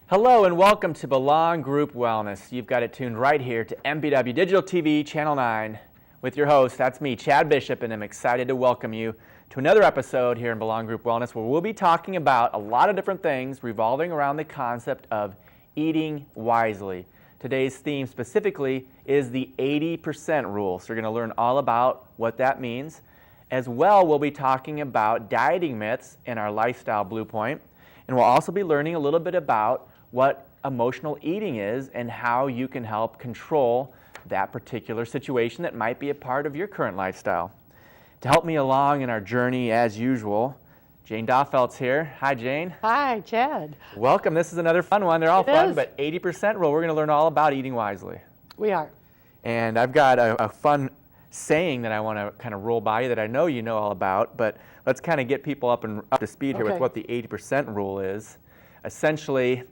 Hello and welcome to Belong Group Wellness. You've got it tuned right here to MPW Digital TV Channel 9 with your host, that's me, Chad Bishop, and I'm excited to welcome you to another episode here in Belong Group Wellness where we'll be talking about a lot of different things revolving around the concept of eating wisely. Today's theme specifically is the 80% rule, so you're going to learn all about what that means. As well, we'll be talking about dieting myths in our lifestyle Blue Point, and we'll also be learning a little bit about what emotional eating is and how you can help control that particular situation that might be a part of your current lifestyle. To help me along in our journey, as usual, Jane Doffelt's here. Hi, Jane. Hi, Chad. Welcome. This is another fun one. They're all It fun, is. but 80% rule. We're going to learn all about eating wisely. We are. And I've got a fun saying that I want to kind of roll by you that I know you know all about, but let's kind of get people up to speed here with Okay. what the 80% rule is. Essentially,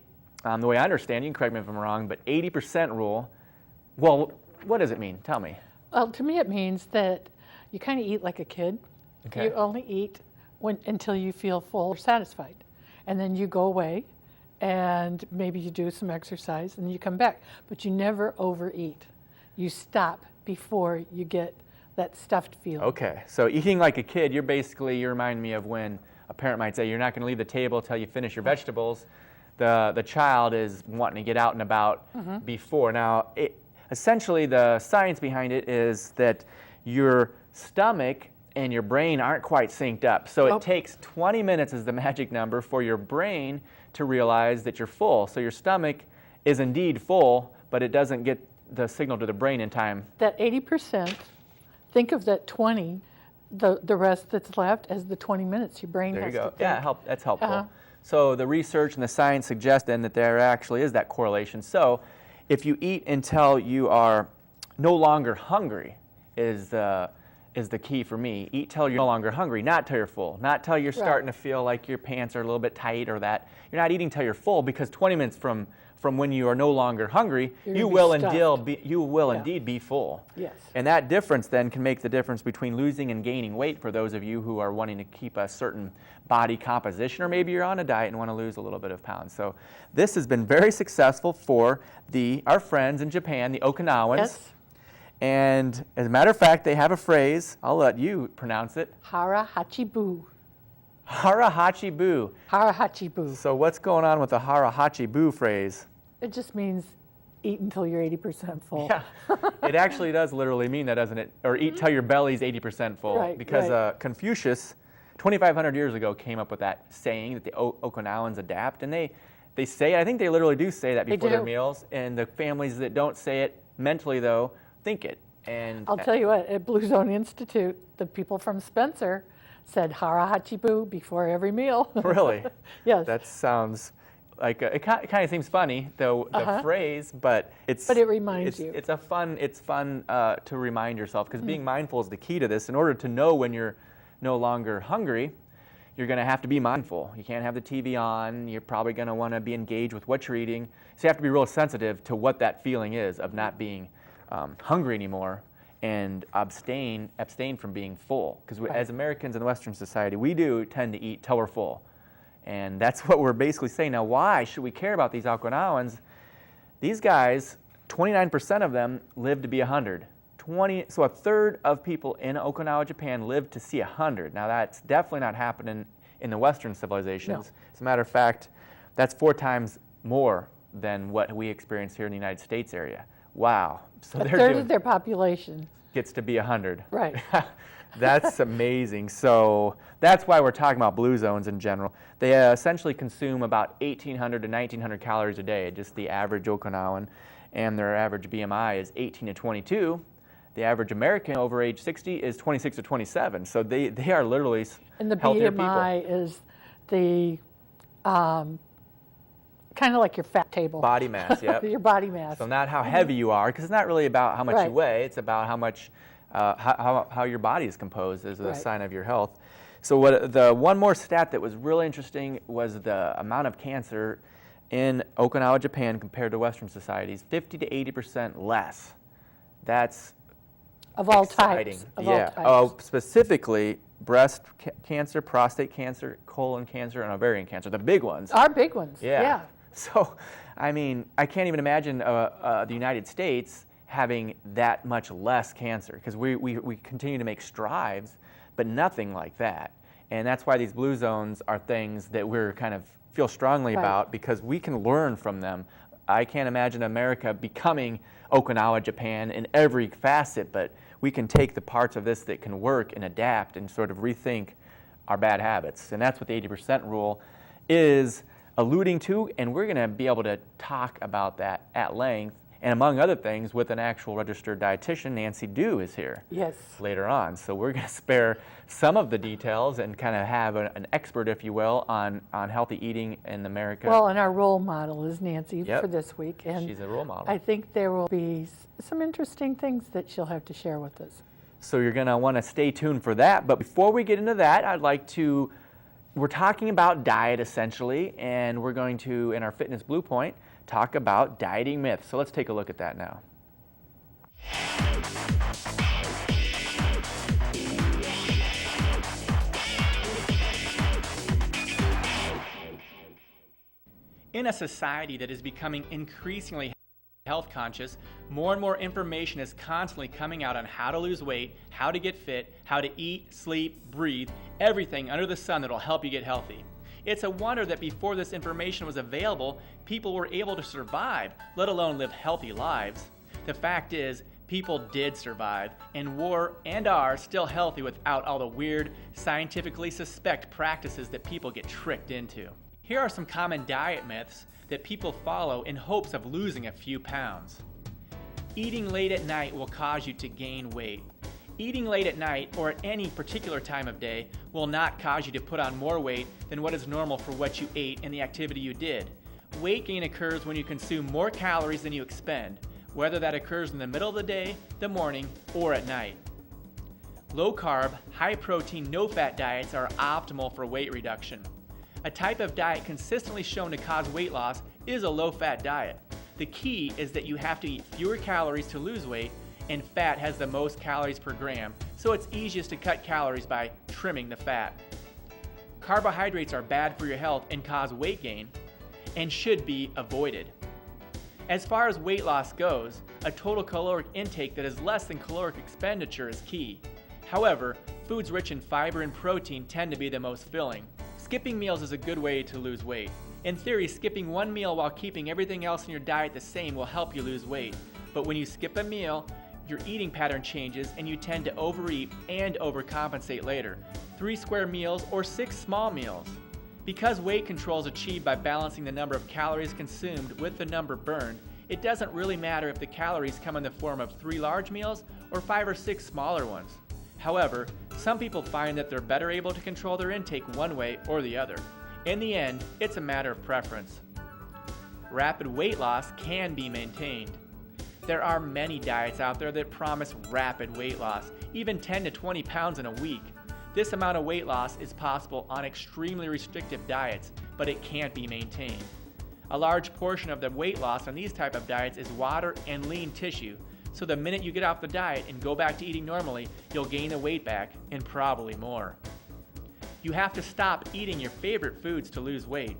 the way I understand, you can correct me if I'm wrong, but 80% rule, well, what does it mean? Tell me. Well, to me it means that you kind of eat like a kid. Okay. You only eat until you feel full or satisfied. And then you go away and maybe you do some exercise and you come back. But you never overeat. You stop before you get that stuffed feeling. Okay, so eating like a kid, you remind me of when a parent might say, you're not going to leave the table until you finish your vegetables. The child is wanting to get out and about before. Now, essentially the science behind it is that your stomach and your brain aren't quite synced up. So it takes 20 minutes as the magic number for your brain to realize that you're full. So your stomach is indeed full, but it doesn't get the signal to the brain in time. That 80%, think of that 20, the rest that's left as the 20 minutes your brain There you has go. to think. Yeah, that's helpful. Uh-huh. So the research and the science suggest then that there actually is that correlation. So if you eat until you are no longer hungry is the key for me. Eat till you're no longer hungry, not till you're full, not till you're starting to feel like your pants are a little bit tight or that. You're not eating till you're full, because 20 minutes from when you are no longer hungry, you will indeed be full. Yes. And that difference then can make the difference between losing and gaining weight for those of you who are wanting to keep a certain body composition, or maybe you're on a diet and want to lose a little bit of pounds. So this has been very successful for our friends in Japan, the Okinawans. Yes. And as a matter of fact, they have a phrase. I'll let you pronounce it. Hara hachibu. Hara hachibu. Hara hachibu. So what's going on with the hara hachibu phrase? It just means eat until you're 80% full. Yeah, it actually does literally mean that, doesn't it? Or eat till your belly's 80% full. Right, because right. Confucius, 2,500 years ago, came up with that saying that the Okinawans adapt. And they say it, I think they literally do say that before their meals. And the families that don't say it mentally, though, think it. And I'll tell you what, at Blue Zone Institute, the people from Spencer said hara hachibu before every meal. Really? Yes. That sounds like it kind of seems funny, the phrase, but But it reminds you. It's fun to remind yourself, because being mindful is the key to this. In order to know when you're no longer hungry, you're going to have to be mindful. You can't have the TV on. You're probably going to want to be engaged with what you're eating. So you have to be real sensitive to what that feeling is of not being hungry anymore, and abstain from being full. Because as Americans in Western society, we do tend to eat till we're full. And that's what we're basically saying. Now, why should we care about these Okinawans? These guys, 29% of them live to be 100. So a third of people in Okinawa, Japan live to see 100. Now, that's definitely not happening in the Western civilizations. No. As a matter of fact, that's 4 times more than what we experience here in the United States area. Wow. So A third of their population gets to be 100. Right. That's amazing. So that's why we're talking about blue zones in general. They essentially consume about 1,800 to 1,900 calories a day, just the average Okinawan, and their average BMI is 18 to 22. The average American over age 60 is 26 to 27. So they are literally And the healthier BMI people. is the kind of like your fat table. Body mass, yep. Your body mass. So not how heavy you are, because it's not really about how much you Right. weigh. It's about how much, how your body is composed as a Right. sign of your health. So the one more stat that was really interesting was the amount of cancer in Okinawa, Japan, compared to Western societies, 50 to 80% less. That's of all exciting. types. Of Yeah. all types. Oh, specifically breast cancer, prostate cancer, colon cancer, and ovarian cancer, the big ones. Our big ones. Yeah. So, I mean, I can't even imagine the United States having that much less cancer, because we continue to make strides, but nothing like that. And that's why these blue zones are things that we're kind of feel strongly about, because we can learn from them. I can't imagine America becoming Okinawa, Japan in every facet, but we can take the parts of this that can work and adapt and sort of rethink our bad habits. And that's what the 80% rule is alluding to, and we're going to be able to talk about that at length, and among other things, with an actual registered dietitian. Nancy Dew is here later on. So we're going to spare some of the details and kind of have an expert, if you will, on healthy eating in America. Well, and our role model is Nancy for this week. And she's a role model. I think there will be some interesting things that she'll have to share with us. So you're going to want to stay tuned for that. But before we get into that, I'd like to, we're talking about diet essentially, and we're going to, in our Fitness Blue Point, talk about dieting myths. So let's take a look at that now. In a society that is becoming increasingly health conscious, more and more information is constantly coming out on how to lose weight, how to get fit, how to eat, sleep, breathe, everything under the sun that will help you get healthy. It's a wonder that before this information was available, people were able to survive, let alone live healthy lives. The fact is, people did survive and were and are still healthy without all the weird, scientifically suspect practices that people get tricked into. Here are some common diet myths that people follow in hopes of losing a few pounds. Eating late at night will cause you to gain weight. Eating late at night or at any particular time of day will not cause you to put on more weight than what is normal for what you ate and the activity you did. Weight gain occurs when you consume more calories than you expend, whether that occurs in the middle of the day, the morning, or at night. Low carb, high protein, no fat diets are optimal for weight reduction. A type of diet consistently shown to cause weight loss is a low fat diet. The key is that you have to eat fewer calories to lose weight, and fat has the most calories per gram, so it's easiest to cut calories by trimming the fat. Carbohydrates are bad for your health and cause weight gain, and should be avoided. As far as weight loss goes, a total caloric intake that is less than caloric expenditure is key. However, foods rich in fiber and protein tend to be the most filling. Skipping meals is a good way to lose weight. In theory, skipping one meal while keeping everything else in your diet the same will help you lose weight. But when you skip a meal, your eating pattern changes and you tend to overeat and overcompensate later. 3 square meals or 6 small meals. Because weight control is achieved by balancing the number of calories consumed with the number burned, it doesn't really matter if the calories come in the form of 3 large meals or 5 or 6 smaller ones. However, some people find that they're better able to control their intake one way or the other. In the end, it's a matter of preference. Rapid weight loss can be maintained. There are many diets out there that promise rapid weight loss, even 10 to 20 pounds in a week. This amount of weight loss is possible on extremely restrictive diets, but it can't be maintained. A large portion of the weight loss on these type of diets is water and lean tissue, so the minute you get off the diet and go back to eating normally, you'll gain the weight back and probably more. You have to stop eating your favorite foods to lose weight.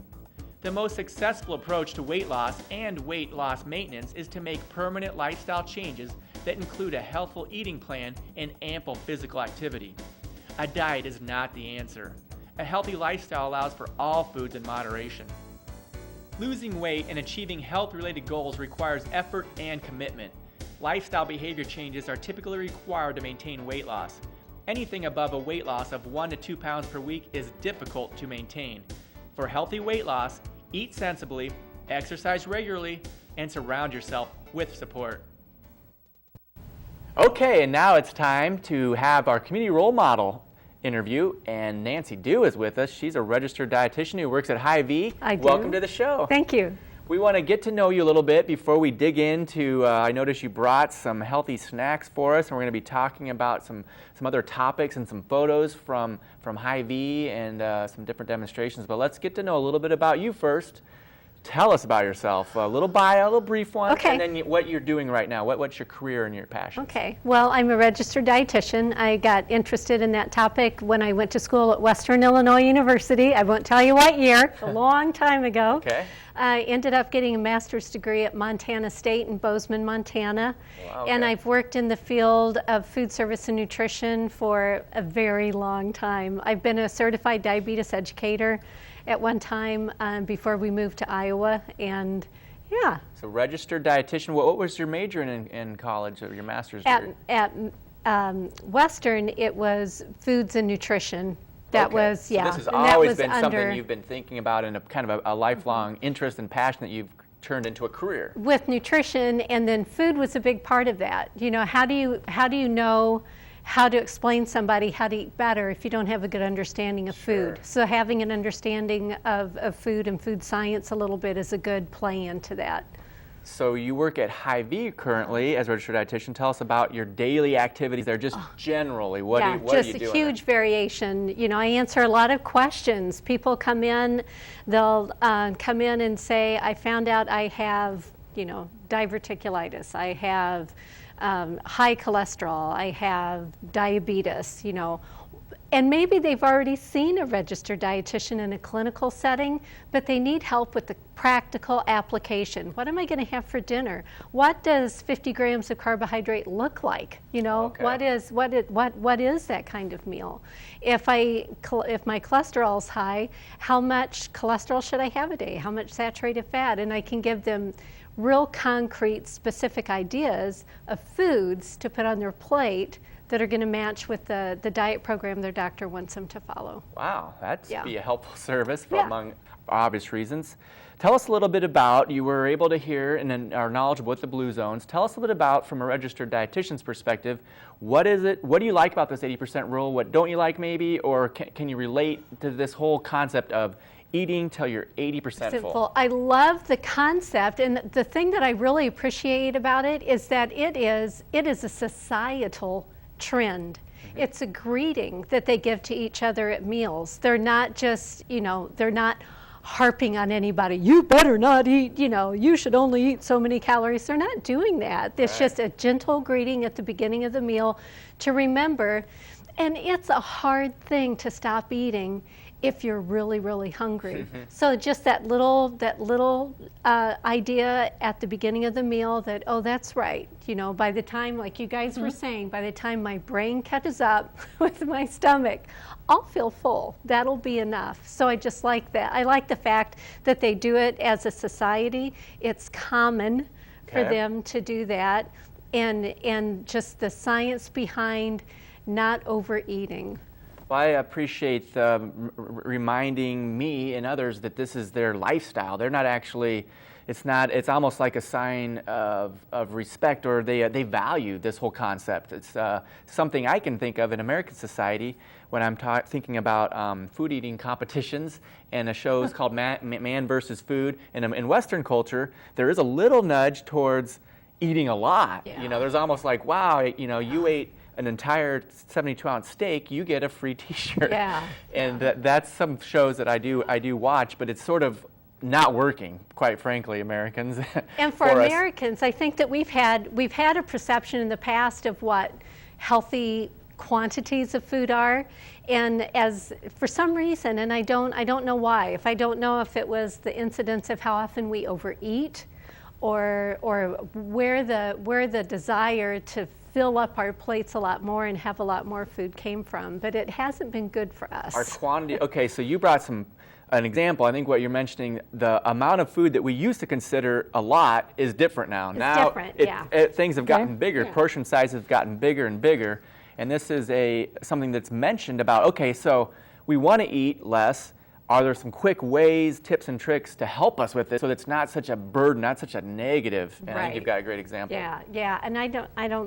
The most successful approach to weight loss and weight loss maintenance is to make permanent lifestyle changes that include a healthful eating plan and ample physical activity. A diet is not the answer. A healthy lifestyle allows for all foods in moderation. Losing weight and achieving health-related goals requires effort and commitment. Lifestyle behavior changes are typically required to maintain weight loss. Anything above a weight loss of 1 to 2 pounds per week is difficult to maintain. For healthy weight loss, eat sensibly, exercise regularly, and surround yourself with support. Okay, and now it's time to have our community role model interview, and Nancy Dew is with us. She's a registered dietitian who works at Hy-Vee. I do. Welcome to the show. Thank you. We want to get to know you a little bit before we dig into, I noticed you brought some healthy snacks for us, and we're going to be talking about some other topics and some photos from Hy-Vee and some different demonstrations. But let's get to know a little bit about you first. Tell us about yourself. A little bio, a little brief one, Okay. and then what you're doing right now. What's your career and your passion? Okay, well, I'm a registered dietitian. I got interested in that topic when I went to school at Western Illinois University. I won't tell you what year, a long time ago. Okay. I ended up getting a master's degree at Montana State in Bozeman, Montana. Wow, And okay. I've worked in the field of food service and nutrition for a very long time. I've been a certified diabetes educator at one time before we moved to Iowa, and yeah. So registered dietitian. What was your major in college or your master's degree? At Western, it was foods and nutrition. That Okay. was, So yeah. this has and that always was been under, something you've been thinking about and a kind of a lifelong interest and passion that you've turned into a career. with nutrition, and then food was a big part of that. You know, how do you know how to explain somebody how to eat better if you don't have a good understanding of Sure. food? So having an understanding of food and food science a little bit is a good play into that. So you work at Hy-Vee currently as a registered dietitian. Tell us about your daily activities there, just generally. What are you just doing a there? huge variation. You know, I answer a lot of questions. People come in, they'll come in and say, I found out I have, you know, diverticulitis. I have high cholesterol. I have diabetes, you know. And maybe they've already seen a registered dietitian in a clinical setting, but they need help with the practical application. What am I going to have for dinner? What does 50 grams of carbohydrate look like? You know, Okay. what is that kind of meal? If my cholesterol's high, how much cholesterol should I have a day? How much saturated fat? And I can give them real concrete, specific ideas of foods to put on their plate that are going to match with the diet program their doctor wants them to follow. Wow, that's Yeah. be a helpful service for Yeah. among obvious reasons. Tell us a little bit about, you were able to hear and then are knowledgeable with the Blue Zones. Tell us a bit about, from a registered dietitian's perspective, what is it, what do you like about this 80% rule? What don't you like maybe? Or can you relate to this whole concept of eating till you're 80% full? Simple. I love the concept, and the thing that I really appreciate about it is that it is a societal trend. It's a greeting that they give to each other at meals. They're not just, you know, they're not harping on anybody, you better not eat, you know, you should only eat so many calories. They're not doing that. It's Right. just a gentle greeting at the beginning of the meal to remember. And it's a hard thing to stop eating if you're really, really hungry. So just that little idea at the beginning of the meal that, oh, that's right. You know, by the time, like you guys were saying, by the time my brain catches up with my stomach, I'll feel full. That'll be enough. So I just like that. I like the fact that they do it as a society. It's common for Okay. them to do that, and just the science behind not overeating. Well, I appreciate reminding me and others that this is their lifestyle. They're not actually, it's almost like a sign of respect, or they value this whole concept. It's something I can think of in American society when I'm thinking about food eating competitions and a shows called Man versus Food. And in Western culture, there is a little nudge towards eating a lot. Yeah. You know, there's almost like, wow, you know, you ate an entire 72-ounce steak, you get a free T-shirt. Yeah. And that's some shows that I do watch, but it's sort of not working, quite frankly, Americans. And for us. Americans, I think that we've had a perception in the past of what healthy quantities of food are, and as for some reason, and I don't know why. If I don't know if it was the incidence of how often we overeat, or where the desire to fill up our plates a lot more and have a lot more food came from, but it hasn't been good for us. Our quantity, okay, so you brought an example. I think what you're mentioning, the amount of food that we used to consider a lot is different now. It's now different, yeah. Things have gotten bigger, Yeah. portion sizes have gotten bigger and bigger, and this is something that's mentioned about, okay, so we want to eat less. Are there some quick ways, tips and tricks to help us with this so that it's not such a burden, not such a negative? And I think Right. you've got a great example. Yeah, and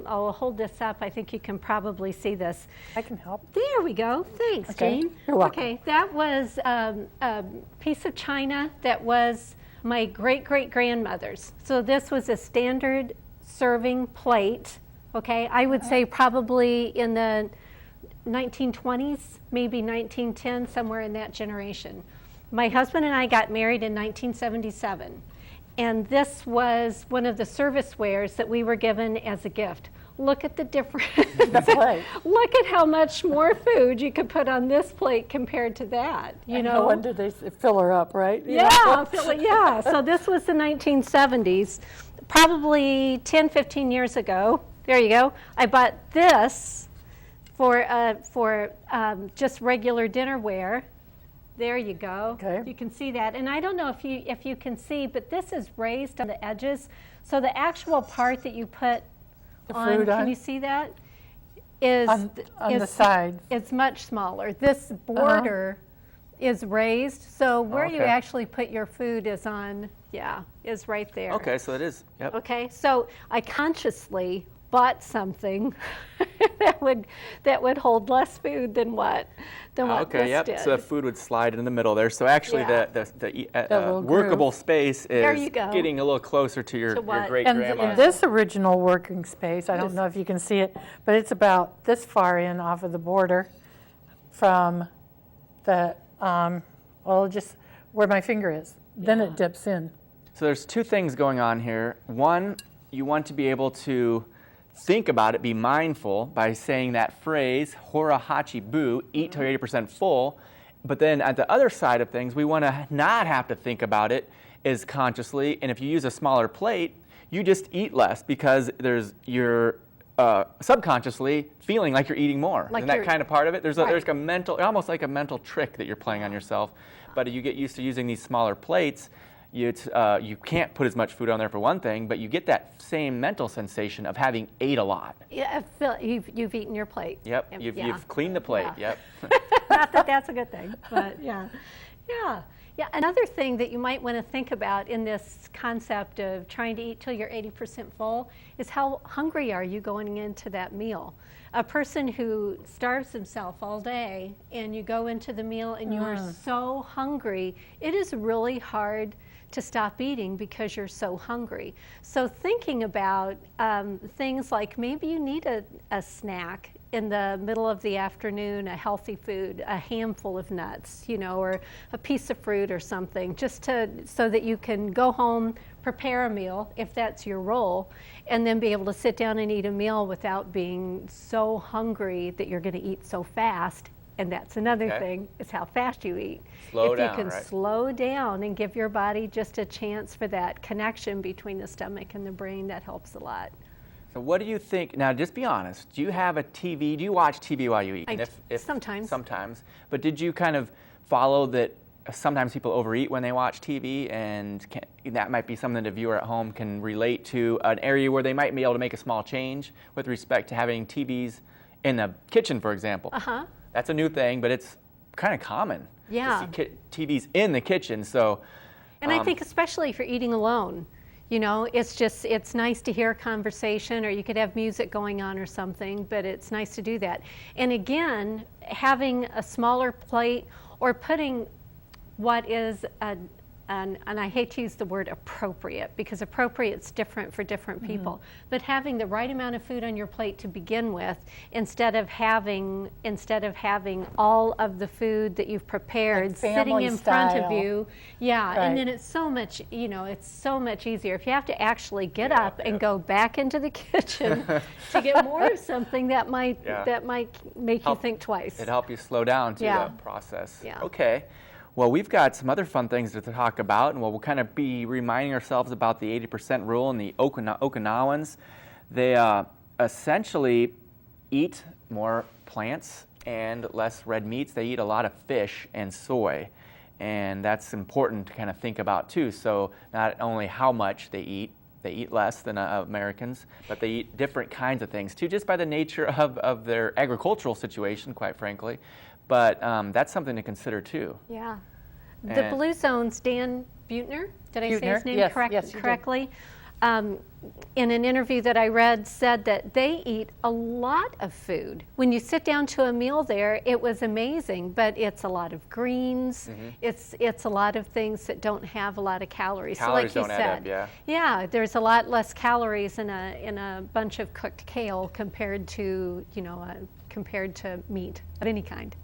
I'll hold this up. I think you can probably see this. I can help. There we go. Thanks, Okay. Jane. You're welcome. Okay, that was a piece of china that was my great-great-grandmother's. So this was a standard serving plate, okay? I would say probably in the 1920s, maybe 1910, somewhere in that generation. My husband and I got married in 1977, and this was one of the servicewares that we were given as a gift. Look at the difference. That's right. Look at how much more food you could put on this plate compared to that. You know, No wonder they fill her up, right? yeah, yeah. So this was the 1970s, probably 10, 15 years ago. There you go. I bought this for just regular dinnerware. There you go. Okay. You can see that. And I don't know if you can see, but this is raised on the edges. So the actual part that you put on, food on? can you see that? Is On the sides. It's much smaller. This border is raised, so where you Okay. actually put your food is is right there. Okay, so it is. Yep. Okay, so I consciously bought something that would hold less food than what Okay, this yep. did. So the food would slide in the middle there. So actually, Yeah. the little workable groove. space There is you go. getting a little closer to your To what? great And grandma. this original working space, I don't know if you can see it, but it's about this far in off of the border from the, just where my finger is. Then it dips in. So there's two things going on here. One, you want to be able to think about it, be mindful by saying that phrase, hora hachi bu, eat till you're 80% full. But then at the other side of things, we want to not have to think about it as consciously. And if you use a smaller plate, you just eat less because you're subconsciously feeling like you're eating more. Like and that you're- kind of part of it, there's Right. a mental, almost like a mental trick that you're playing on yourself. But you get used to using these smaller plates. You can't put as much food on there for one thing, but you get that same mental sensation of having ate a lot. Yeah, you've eaten your plate. Yep, Yeah. you've cleaned the plate. Yeah. Yep. Not that that's a good thing, but yeah. Another thing that you might want to think about in this concept of trying to eat till you're 80% full is how hungry are you going into that meal? A person who starves himself all day and you go into the meal and you are so hungry, it is really hard to stop eating because you're so hungry. So thinking about things like maybe you need a snack in the middle of the afternoon, a healthy food, a handful of nuts, or a piece of fruit or something, just so that you can go home, prepare a meal if that's your role, and then be able to sit down and eat a meal without being so hungry that you're going to eat so fast. And that's another Okay. thing, is how fast you eat. Slow if down, you can right. slow down and give your body just a chance for that connection between the stomach and the brain, that helps a lot. So what do you think? Now, just be honest. Do you have a TV? Do you watch TV while you eat? And Sometimes. Sometimes. But did you kind of follow that? Sometimes people overeat when they watch TV, and that might be something the viewer at home can relate to, an area where they might be able to make a small change with respect to having TVs in the kitchen, for example. Uh-huh. That's a new thing, but it's kind of common Yeah. to see TVs in the kitchen. So, And I think especially if you're eating alone, it's nice to hear a conversation, or you could have music going on or something, but it's nice to do that. And again, having a smaller plate or putting what is and I hate to use the word appropriate, because appropriate's different for different people, but having the right amount of food on your plate to begin with, instead of having all of the food that you've prepared Like sitting family in front of style. you. Yeah, Right. and then it's so much easier if you have to actually get Yeah, up and yeah. go back into the kitchen to get more of something that might Yeah. make you Help- think twice. It'd help you slow down to Yeah. the process. Yeah. Okay. Well, we've got some other fun things to talk about, and we'll kind of be reminding ourselves about the 80% rule and the Okinawans. They essentially eat more plants and less red meats. They eat a lot of fish and soy, and that's important to kind of think about too. So not only how much they eat less than Americans, but they eat different kinds of things too, just by the nature of their agricultural situation, quite frankly. But that's something to consider too. Yeah. The And- Blue Zone's Dan Buettner, did I say his Buettner, name yes, yes, you did. correctly? in an interview that I read, said that they eat a lot of food. When you sit down to a meal there, it was amazing, but it's a lot of greens. It's a lot of things that don't have a lot of calories. Calories so like don't you add said, up, yeah. yeah, there's a lot less calories in a bunch of cooked kale compared to compared to meat of any kind.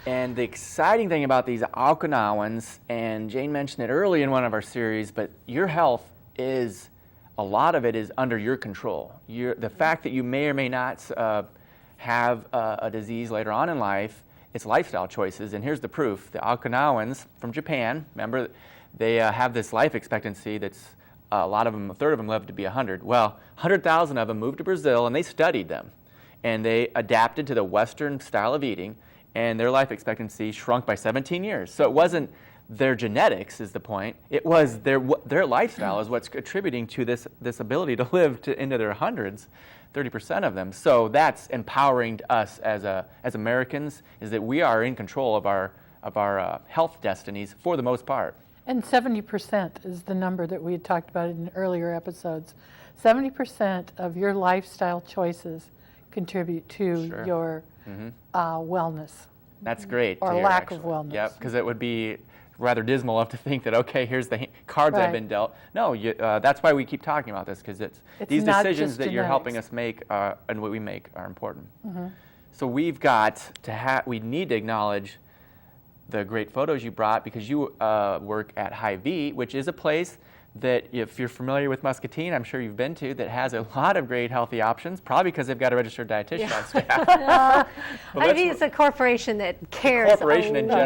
And the exciting thing about these Okinawans, and Jane mentioned it early in one of our series, but your health is, a lot of it is under your control. The fact that you may or may not have a disease later on in life, it's lifestyle choices. And here's the proof. The Okinawans from Japan, remember, they have this life expectancy that's, a lot of them, a third of them live to be 100. Well, 100,000 of them moved to Brazil, and they studied them. And they adapted to the Western style of eating, and their life expectancy shrunk by 17 years. So it wasn't their genetics is the point. It was their lifestyle is what's contributing to this ability to live into their hundreds, 30% of them. So that's empowering us as Americans, is that we are in control of our health destinies for the most part. And 70% is the number that we had talked about in earlier episodes. 70% of your lifestyle choices contribute to your wellness. That's great. Or to hear, lack actually. of wellness. Yep, because it would be rather dismal to think that, okay, here's the cards I've been dealt. No, that's why we keep talking about this, because it's these decisions that you're helping us make and what we make are important. So we've got to we need to acknowledge the great photos you brought, because you work at Hy-Vee, which is a place that, if you're familiar with Muscatine, I'm sure you've been to, that has a lot of great healthy options, probably because they've got a registered dietitian on staff. Hy-Vee is a corporation that cares a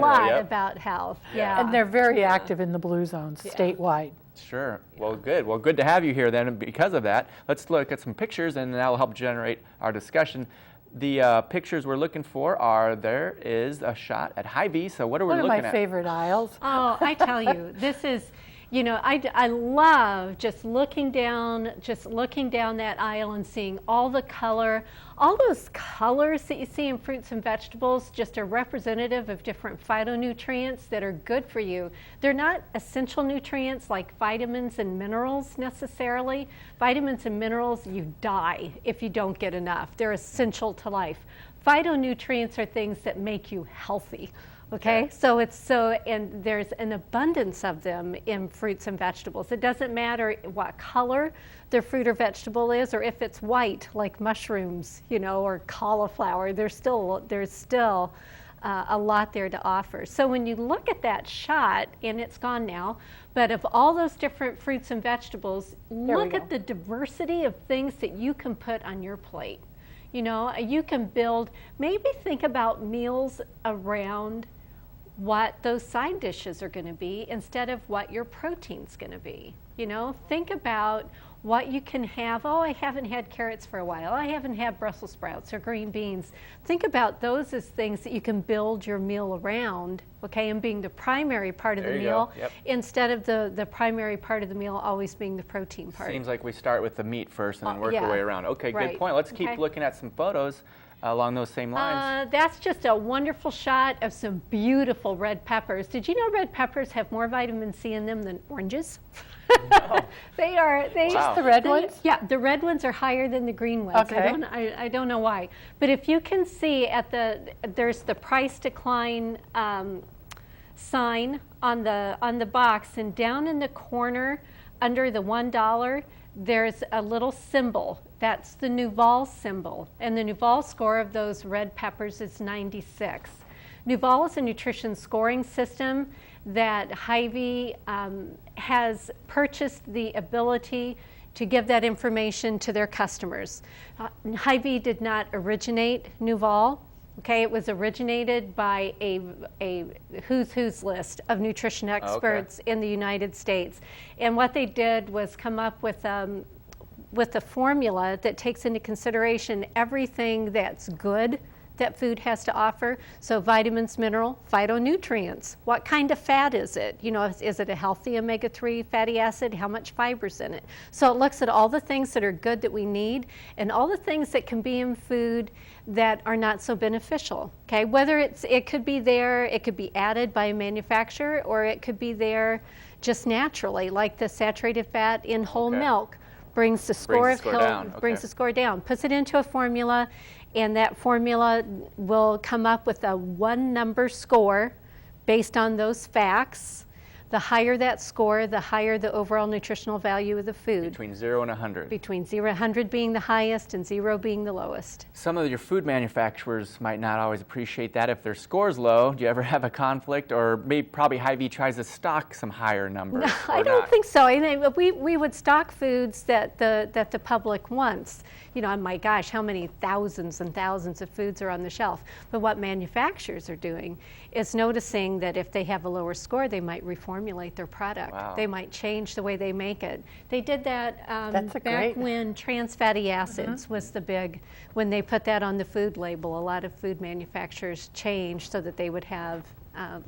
lot about health. Yeah. And they're very active in the blue zones statewide. Sure. Well, good. Well, good to have you here then. And because of that, let's look at some pictures, and that'll help generate our discussion. The pictures we're looking for there is a shot at Hy-Vee. So what are we looking at? One of my favorite aisles. Oh, I tell you, this is, I love just looking down that aisle and seeing all the color. All those colors that you see in fruits and vegetables just are representative of different phytonutrients that are good for you. They're not essential nutrients like vitamins and minerals necessarily. Vitamins and minerals, you die if you don't get enough. They're essential to life. Phytonutrients are things that make you healthy. Okay, and there's an abundance of them in fruits and vegetables. It doesn't matter what color their fruit or vegetable is, or if it's white, like mushrooms, or cauliflower. There's still a lot there to offer. So when you look at that shot, and it's gone now, but of all those different fruits and vegetables, look at the diversity of things that you can put on your plate. You can maybe think about meals around what those side dishes are going to be instead of what your protein's going to be. Think about what you can have. Oh, I haven't had carrots for a while. I haven't had Brussels sprouts or green beans. Think about those as things that you can build your meal around, okay, and being the primary part of the meal instead of the primary part of the meal always being the protein part. Seems like we start with the meat first and then work our way around. Okay, good point. Let's keep looking at some photos along those same lines. That's just a wonderful shot of some beautiful red peppers. Did you know red peppers have more vitamin C in them than oranges? No. Just the red ones? Yeah, the red ones are higher than the green ones. Okay. I don't know why. But if you can see there's the price decline sign on the box, and down in the corner under the $1, there's a little symbol. That's the Nuval symbol. And the Nuval score of those red peppers is 96. Nuval is a nutrition scoring system that Hy-Vee has purchased the ability to give that information to their customers. Hy-Vee did not originate Nuval. Okay, it was originated by a who's list of nutrition experts in the United States. And what they did was come up with a formula that takes into consideration everything that's good that food has to offer. So vitamins, mineral, phytonutrients. What kind of fat is it? Is it a healthy omega-3 fatty acid? How much fiber's in it? So it looks at all the things that are good that we need and all the things that can be in food that are not so beneficial. Okay, whether it could be there, it could be added by a manufacturer, or it could be there just naturally, like the saturated fat in whole milk. brings the score Brings the score down, okay. brings the score down. Puts it into a formula, and that formula will come up with a 1-number score based on those facts. The higher that score, the higher the overall nutritional value of the food. Between 0 and 100. Between 0 and 100 being the highest and 0 being the lowest. Some of your food manufacturers might not always appreciate that if their score's low. Do you ever have a conflict, or maybe probably Hy-Vee tries to stock some higher numbers? No, or I don't not? think so. I mean, we would stock foods that the public wants. You know, my gosh, how many thousands and thousands of foods are on the shelf? But what manufacturers are doing is noticing that if they have a lower score, they might reformulate their product. Wow. They might change the way they make it. They did that That's a back great- when trans fatty acids was the big, when they put that on the food label, a lot of food manufacturers changed so that they would have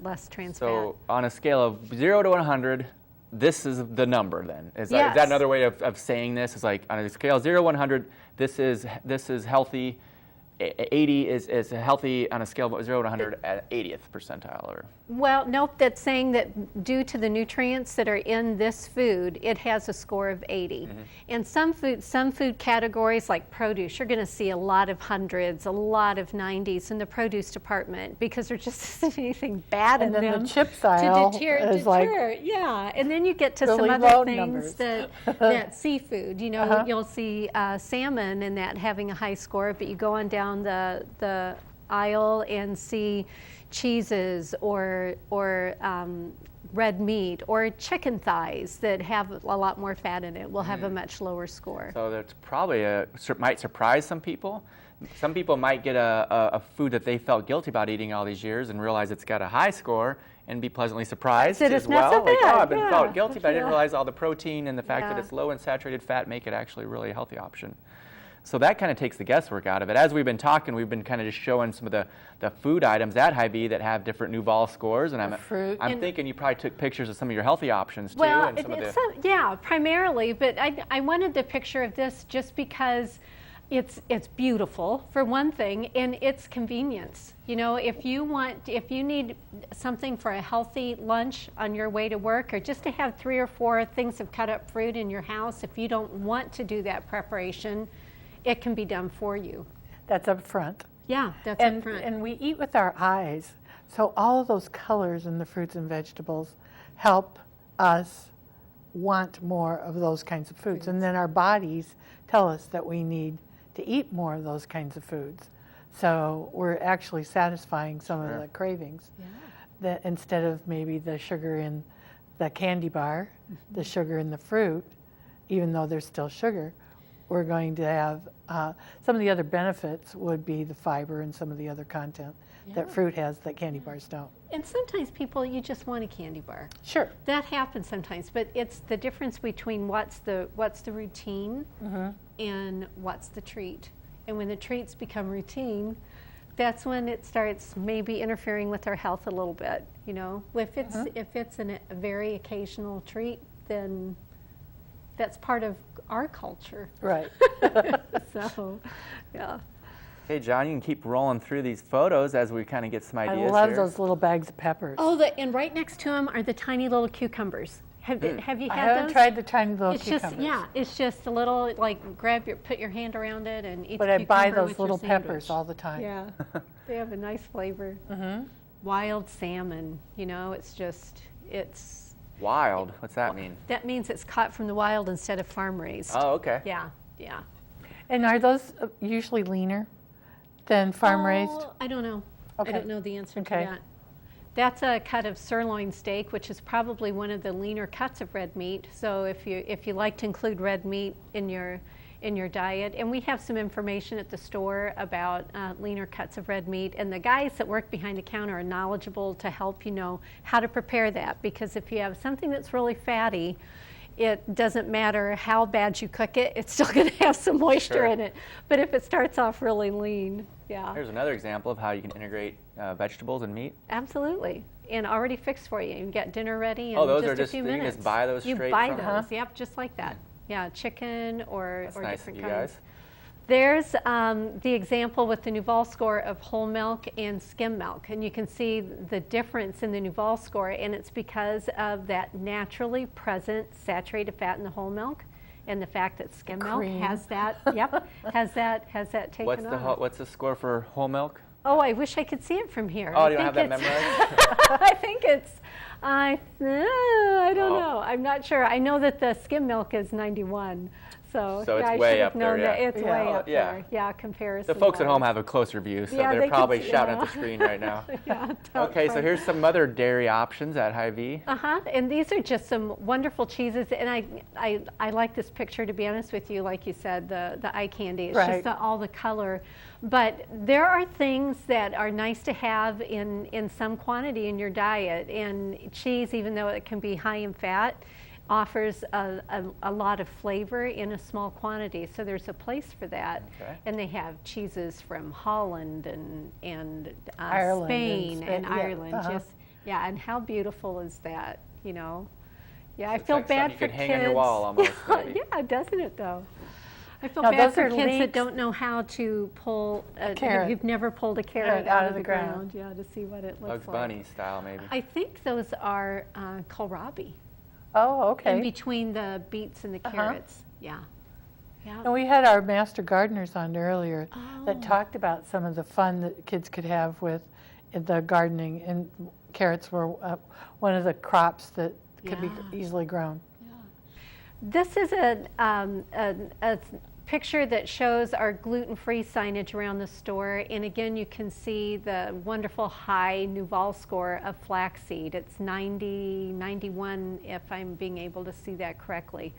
less trans fat. So on a scale of 0 to 100, this is the number then? Is that Yes. another way of saying this? Is like on a scale of 0 to 100, this is healthy. 80 is healthy on a scale of 0 to 100 at 80th percentile, or Well, nope, that's saying that due to the nutrients that are in this food, it has a score of 80. And some food categories like produce, you're going to see a lot of hundreds, a lot of 90s in the produce department because there just isn't anything bad And in then the them chips aisle to deter. is like Yeah, and then you get to really some low other things numbers. that seafood, you know, you'll see salmon and that having a high score, but you go on down the aisle and see cheeses or red meat or chicken thighs that have a lot more fat in it will have a much lower score. so that's probably might surprise some people. Some people might get a food that they felt guilty about eating all these years and realize it's got a high score and be pleasantly surprised That as it's not so well. Like, oh, bad, I've been yeah. felt guilty, but I didn't Yeah. realize all the protein and the fact that Yeah. it's low in saturated fat make it actually really a healthy option. So that kind of takes the guesswork out of it. As we've been talking, we've been kind of just showing some of the food items at Hy-Vee that have different Nuval scores, and fruit. I'm thinking you probably took pictures of some of your healthy options too, Well, and some of the. yeah, primarily, but I wanted the picture of this just because it's beautiful for one thing, and it's convenience. You know, if you need something for a healthy lunch on your way to work, or just to have 3 or 4 things of cut up fruit in your house, if you don't want to do that preparation, it can be done for you. that's up front. Yeah, that's up And, front. and we eat with our eyes. So all of those colors in the fruits and vegetables help us want more of those kinds of foods. And then our bodies tell us that we need to eat more of those kinds of foods. So we're actually satisfying some of the cravings. That instead of maybe the sugar in the candy bar, the sugar in the fruit, even though there's still sugar, we're going to have some of the other benefits would be the fiber and some of the other content that fruit has that candy bars don't. And sometimes people, you just want a candy bar. Sure. That happens sometimes, but it's the difference between what's the routine and what's the treat. And when the treats become routine, that's when it starts maybe interfering with our health a little bit. You know, if it's a very occasional treat, then that's part of our culture. Right. So, yeah. Hey, John, you can keep rolling through these photos as we kind of get some I ideas love here. those little bags of peppers. Oh, and right next to them are the tiny little cucumbers. Have you had I haven't those? tried the tiny little It's cucumbers. just, yeah, it's just a little, like, put your hand around it and eat But the I buy cucumber those with your little sandwich. peppers all the time. Yeah, they have a nice flavor. Wild salmon, you know, it's, Wild. What's that mean? that means it's caught from the wild instead of farm raised. Oh, okay. Yeah, yeah. And are those usually leaner than farm raised? Oh, I don't know. Okay. I don't know the answer Okay. to that. That's a cut of sirloin steak, which is probably one of the leaner cuts of red meat. So if you like to include red meat in your diet, and we have some information at the store about leaner cuts of red meat, and the guys that work behind the counter are knowledgeable to help you know how to prepare that. Because if you have something that's really fatty, it doesn't matter how bad you cook it, it's still going to have some moisture Sure. in it. But if it starts off really lean, yeah. Here's another example of how you can integrate vegetables and meat. Absolutely, and already fixed for you. You get dinner ready in Oh, those just are a just- few you can minutes. just buy those You straight buy from- those, yep, just like that. Yeah, chicken or That's nice of different you kinds. guys. There's the example with the Nuval score of whole milk and skim milk, and you can see the difference in the Nuval score, and it's because of that naturally present saturated fat in the whole milk And the fact that skim milk cream. has that, yep, has that taken What's off. what's the score for whole milk? Oh, I wish I could see it from here. Oh, I you don't have think that it's- memorized? I think it's, I don't know. I'm not sure. I know that the skim milk is 91. So So it's I way should have up there, known that yeah. it's Yeah. way Oh, up yeah. there. Yeah, comparison. The folks at home have a closer view, so Yeah, they they're can probably see, shouting yeah. at the screen right now. Yeah, Okay, so here's some other dairy options at Hy-Vee. And these are just some wonderful cheeses, and I like this picture, to be honest with you. Like you said, the eye candy. It's Right. just all the color. But there are things that are nice to have in some quantity in your diet, and cheese, even though it can be high in fat, offers a lot of flavor in a small quantity. So there's a place for that. Okay. And they have cheeses from Holland and Ireland Spain and and Spain, yeah, Ireland. uh-huh. Just yeah, and how beautiful is that? You know. Yeah, I It's feel like something bad you for could kids. hang on your wall almost, maybe. Yeah, doesn't it though? I feel Now, bad those for are kids that links. don't know how to pull carrot. who've never pulled a carrot Out out of of the the ground. ground. Yeah, to see what it looks Bugs like. Bunny style, maybe. I think those are kohlrabi Oh, in okay. between the beets and the carrots. Yeah. Yeah. And we had our master gardeners on earlier that Oh. talked about some of the fun that kids could have with the gardening, and carrots were one of the crops that could be Yeah. easily grown. This is a picture that shows our gluten-free signage around the store. And again, you can see the wonderful high Nuval score of flaxseed. It's 90, 91, if I'm being able to see that correctly.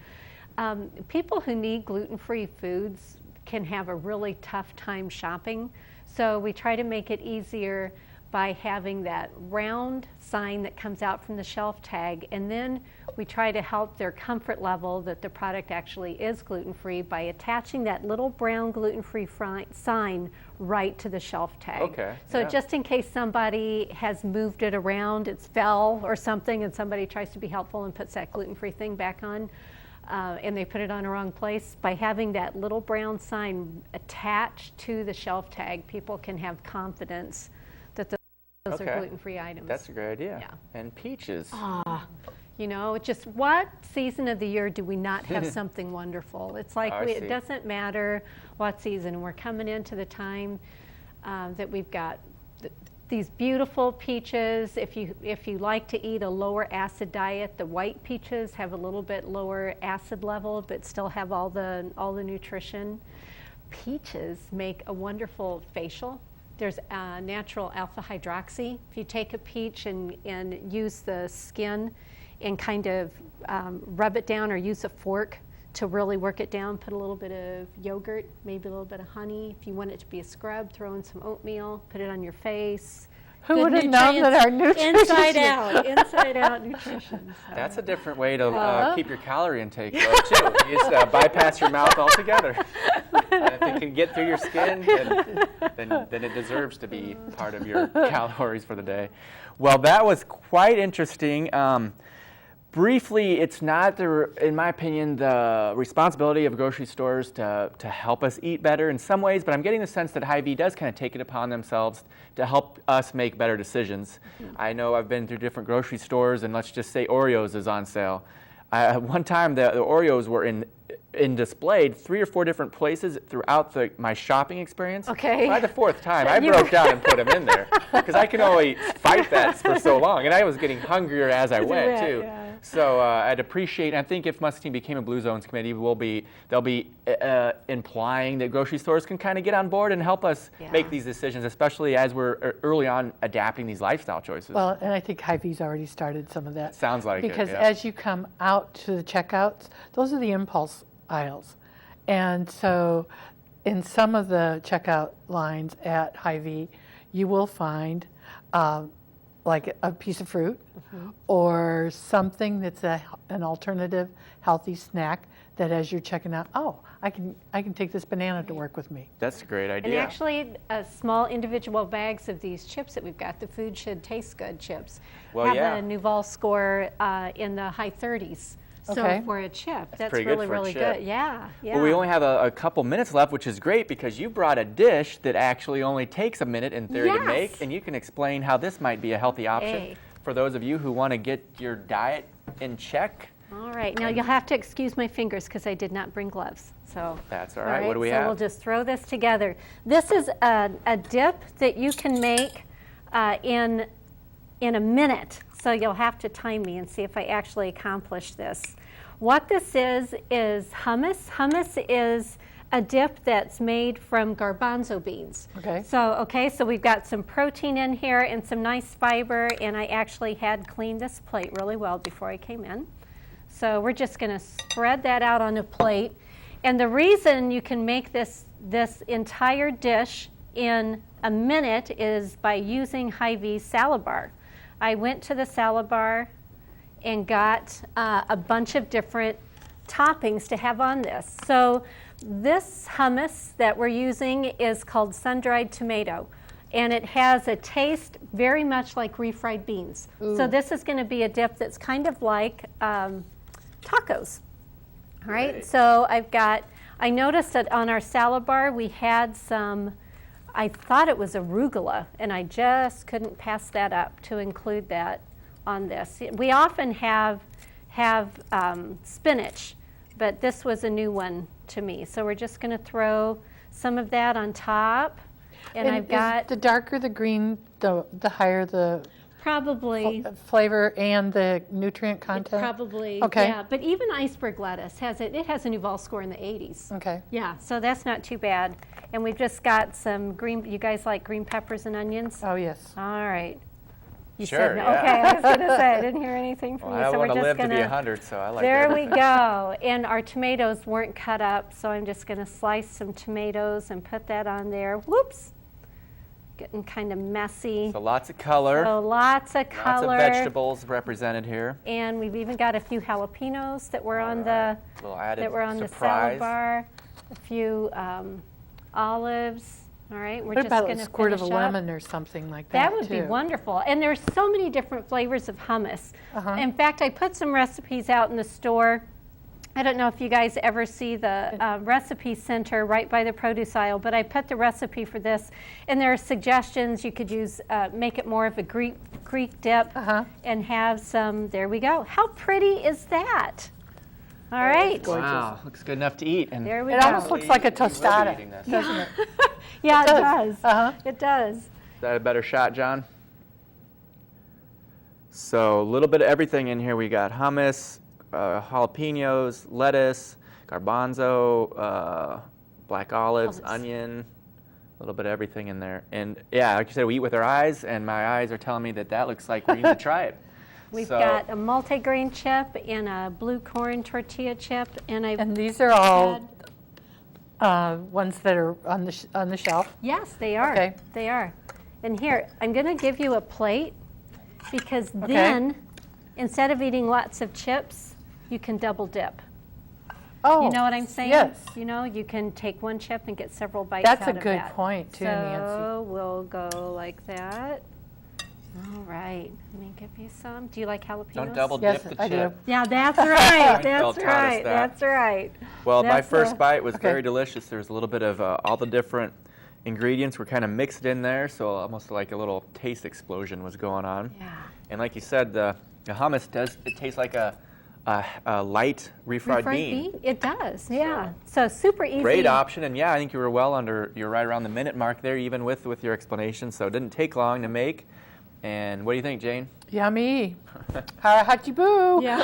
People who need gluten-free foods can have a really tough time shopping. So we try to make it easier by having that round sign that comes out from the shelf tag, and then we try to help their comfort level that the product actually is gluten-free by attaching that little brown gluten-free sign right to the shelf tag. Okay, So yeah. just in case somebody has moved it around, it's fell or something, and somebody tries to be helpful and puts that gluten-free thing back on, and they put it on the wrong place, by having that little brown sign attached to the shelf tag, people can have confidence that those Okay. are gluten-free items. That's a great idea. Yeah. And peaches. You know, just what season of the year do we not have something wonderful? It's like I it see. doesn't matter what season. We're coming into the time that we've got these beautiful peaches. If you like to eat a lower acid diet, the white peaches have a little bit lower acid level, but still have all the nutrition. Peaches make a wonderful facial. There's natural alpha hydroxy. If you take a peach and use the skin and kind of rub it down, or use a fork to really work it down, put a little bit of yogurt, maybe a little bit of honey. If you want it to be a scrub, throw in some oatmeal, put it on your face. Who Good would have known that our nutrition inside out nutrition. So. That's a different way to keep your calorie intake low, too. You just bypass your mouth altogether. And if it can get through your skin, then it deserves to be part of your calories for the day. Well, that was quite interesting. Briefly, it's not, in my opinion, the responsibility of grocery stores to help us eat better in some ways, but I'm getting the sense that Hy-Vee does kind of take it upon themselves to help us make better decisions. I know I've been through different grocery stores, and let's just say Oreos is on sale. One time, the Oreos were displayed 3 or 4 different places throughout my shopping experience. Okay. By the 4th time, I broke down and put them in there because I can only fight that for so long, and I was getting hungrier as I went too. Yeah. So I'd appreciate. I think if Muscatine became a Blue Zones committee, they'll be implying that grocery stores can kind of get on board and help us make these decisions, especially as we're early on adapting these lifestyle choices. Well, and I think Hy-Vee's already started some of that. Sounds like it, because yeah. as you come out to the checkouts, those are the impulse aisles. And so in some of the checkout lines at Hy-Vee, you will find like a piece of fruit or something that's an alternative healthy snack that as you're checking out, oh, I can take this banana to work with me. That's a great idea. And actually, small individual bags of these chips that we've got, the Food Should Taste Good chips, Well, have yeah. a Nuval score in the high 30s. So Okay. for a chip, that's pretty good really, for a really chip. good. Yeah, yeah. Well, we only have a couple minutes left, which is great because you brought a dish that actually only takes a minute and 30 to Yes. make, and you can explain how this might be a healthy option Hey. for those of you who want to get your diet in check. All right, now you'll have to excuse my fingers because I did not bring gloves. So That's all right. What do we so have? we'll just throw this together. This is a dip that you can make in a minute. So you'll have to time me and see if I actually accomplish this. What this is hummus. Hummus is a dip that's made from garbanzo beans. Okay. So we've got some protein in here and some nice fiber, and I actually had cleaned this plate really well before I came in. So we're just going to spread that out on a plate. And the reason you can make this entire dish in a minute is by using Hy-Vee's salad bar. I went to the salad bar and got a bunch of different toppings to have on this. So this hummus that we're using is called sun-dried tomato, and it has a taste very much like refried beans. Ooh. So this is going to be a dip that's kind of like tacos. All right, Great. so I noticed that on our salad bar we had some, I thought it was arugula, and I just couldn't pass that up to include that on this. We often have spinach, but this was a new one to me. So we're just going to throw some of that on top. And I've is got the darker the green, the higher the probably, flavor and the nutrient content? probably, Okay. yeah. But even iceberg lettuce it has a Nouvel score in the 80s. Okay. Yeah, so that's not too bad. And we've just got some green, you guys like green peppers and onions? Oh, yes. All right. You Sure, said no. yeah. Okay, I was going to say, I didn't hear anything from Well, you. I So want we're to just live to going be to 100, so I like There that. we go. And our tomatoes weren't cut up, so I'm just going to slice some tomatoes and put that on there. Whoops. Getting kind of messy. So lots of color, So lots of lots color. of vegetables represented here. And we've even got a few jalapenos that were on Alright, little added the surprise. salad bar. A few olives. All right, we're What just about going a to squirt of a finish up. lemon or something like that? That would be too? wonderful. And there's so many different flavors of hummus. Uh-huh. In fact, I put some recipes out in the store. I don't know if you guys ever see the recipe center right by the produce aisle, but I put the recipe for this, and there are suggestions. You could use, make it more of a Greek dip and have some, there we go. How pretty is that? All right. gorgeous. Wow, looks good enough to eat. And There we It go. almost looks like a We will be tostada, eating this. doesn't it? Yeah, it does. does. It does. Is that a better shot, John? So a little bit of everything in here. We got hummus, jalapenos, lettuce, garbanzo, black olives, onion, a little bit of everything in there. And yeah, like you said, we eat with our eyes, and my eyes are telling me that looks like we need to try it. We've So- got a multigrain chip and a blue corn tortilla chip, and I've And these are all ones that are on the shelf. Yes, they are. Okay. They are. And here, I'm going to give you a plate because Okay. then, instead of eating lots of chips, you can double dip. Oh, You know what I'm saying? Yes. You know, you can take one chip and get several bites That's out a of good that. point too, So Nancy. we'll go like that. All right. Let me give you some. Do you like jalapenos? Don't double Yes, dip the I do. chip. Yeah, that's right. Bill That's taught us right. that. That's right. Well, my That's first a- bite was Okay. very delicious. There's a little bit of all the different ingredients were kind of mixed in there, so almost like a little taste explosion was going on. Yeah. And like you said, the hummus it tastes like a light refried bean. It does, yeah. So super easy. Great option, and yeah, I think you were you're right around the minute mark there, even with your explanation. So it didn't take long to make. And what do you think, Jane? Yummy. Harahachi-boo. Yeah.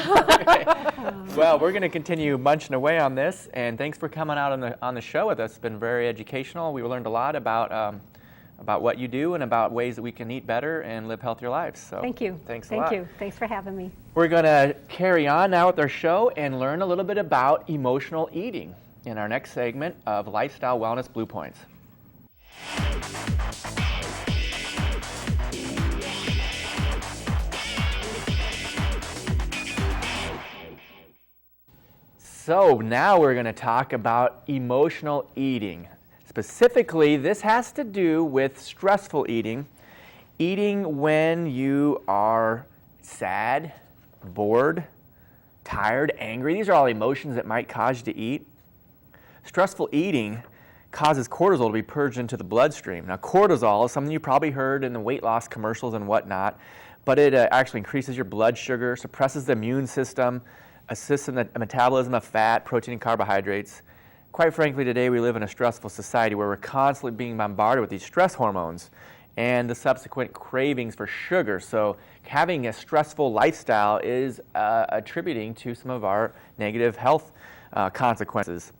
Well, we're going to continue munching away on this, and thanks for coming out on the show with us. It's been very educational. We learned a lot about what you do and about ways that we can eat better and live healthier lives. So Thank you. Thanks a lot. Thank you. Thanks for having me. We're going to carry on now with our show and learn a little bit about emotional eating in our next segment of Lifestyle Wellness Blue Points. So now we're going to talk about emotional eating. Specifically, this has to do with stressful eating, eating when you are sad, bored, tired, angry. These are all emotions that might cause you to eat. Stressful eating causes cortisol to be purged into the bloodstream. Now, cortisol is something you probably heard in the weight loss commercials and whatnot, but it actually increases your blood sugar, suppresses the immune system, assists in the metabolism of fat, protein, and carbohydrates. Quite frankly, today we live in a stressful society where we're constantly being bombarded with these stress hormones and the subsequent cravings for sugar. So having a stressful lifestyle is attributing to some of our negative health consequences.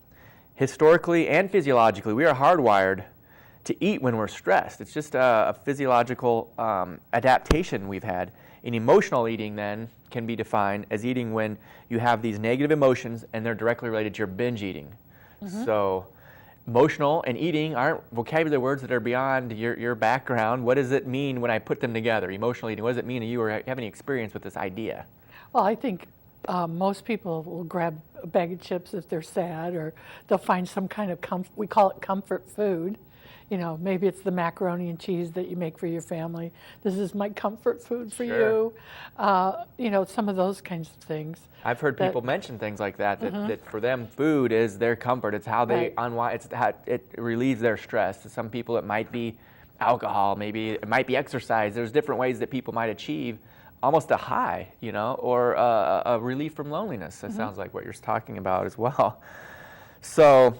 Historically and physiologically, we are hardwired to eat when we're stressed. It's just a physiological adaptation we've had. And emotional eating then can be defined as eating when you have these negative emotions and they're directly related to your binge eating. So emotional and eating aren't vocabulary words that are beyond your background. What does it mean when I put them together? Emotional eating, what does it mean to you, or have any experience with this idea? Well, I think most people will grab a bag of chips if they're sad, or they'll find some kind of we call it comfort food. You know, maybe it's the macaroni and cheese that you make for your family. This is my comfort food for you. You know, some of those kinds of things. I've heard people mention things like that, that for them food is their comfort. It's how they unwind, it's how it relieves their stress. To some people it might be alcohol, maybe it might be exercise. There's different ways that people might achieve almost a high, you know, or a relief from loneliness. That sounds like what you're talking about as well. So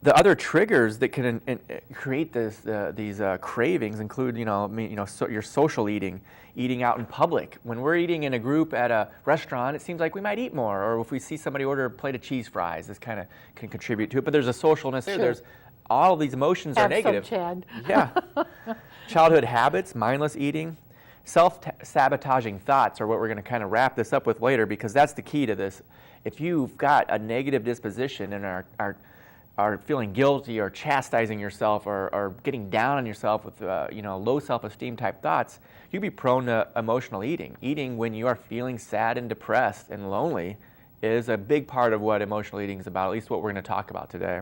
the other triggers that can create these cravings include, your social eating, eating out in public. When we're eating in a group at a restaurant, it seems like we might eat more. Or if we see somebody order a plate of cheese fries, this kind of can contribute to it. But there's a socialness there. There's all of these emotions are negative. Chad. Yeah. Childhood habits, mindless eating, self-sabotaging thoughts are what we're going to kind of wrap this up with later, because that's the key to this. If you've got a negative disposition and are feeling guilty or chastising yourself or getting down on yourself with low self-esteem type thoughts, you'd be prone to emotional eating. Eating when you are feeling sad and depressed and lonely is a big part of what emotional eating is about, at least what we're going to talk about today.